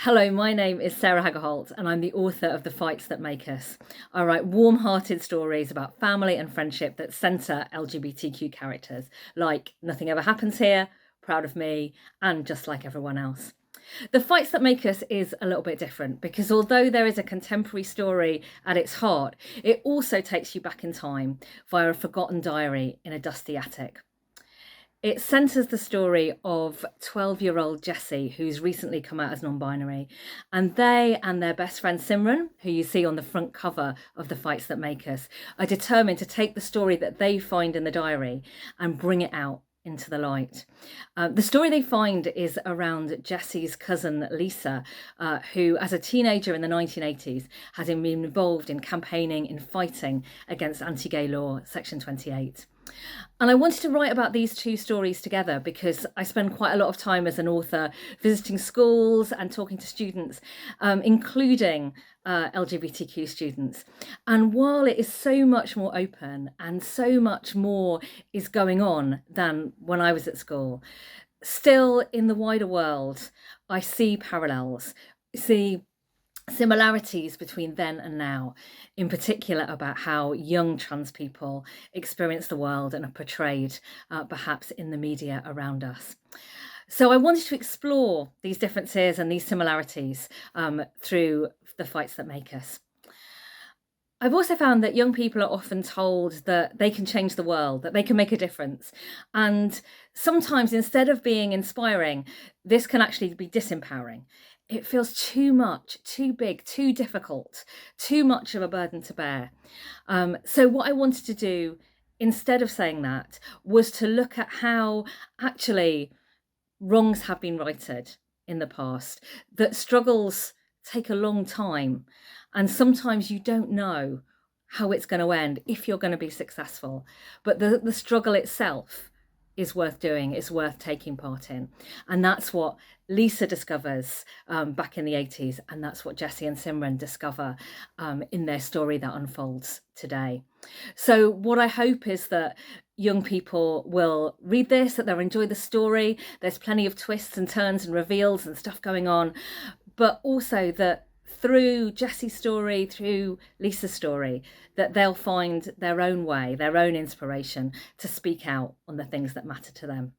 Hello, my name is Sarah Hagger-Holt and I'm the author of The Fights That Make Us. I write warm-hearted stories about family and friendship that centre LGBTQ characters, like Nothing Ever Happens Here, Proud of Me, and Just Like Everyone Else. The Fights That Make Us is a little bit different because although there is a contemporary story at its heart, it also takes you back in time via a forgotten diary in a dusty attic. It centres the story of 12-year-old Jessie, who's recently come out as non-binary, and they and their best friend Simran, who you see on the front cover of The Fights That Make Us, are determined to take the story that they find in the diary and bring it out into the light. The story they find is around Jessie's cousin Lisa, who as a teenager in the 1980s has been involved in campaigning in fighting against anti-gay law, Section 28. And I wanted to write about these two stories together because I spend quite a lot of time as an author visiting schools and talking to students, including LGBTQ students. And while it is so much more open and so much more is going on than when I was at school, still in the wider world, I see parallels, see similarities between then and now, in particular about how young trans people experience the world and are portrayed perhaps in the media around us. So I wanted to explore these differences and these similarities through The Fights That Make Us. I've also found that young people are often told that they can change the world, that they can make a difference. And sometimes instead of being inspiring, this can actually be disempowering. It feels too much, too big, too difficult, too much of a burden to bear. So what I wanted to do, instead of saying that, was to look at how actually wrongs have been righted in the past, that struggles take a long time, and sometimes you don't know how it's going to end, if you're going to be successful. But the struggle itself is worth doing, is worth taking part in. And that's what Lisa discovers back in the 80s, and that's what Jessie and Simran discover in their story that unfolds today. So what I hope is that young people will read this, that they'll enjoy the story. There's plenty of twists and turns and reveals and stuff going on, but also that through Jessie's story, through Lisa's story, that they'll find their own way, their own inspiration to speak out on the things that matter to them.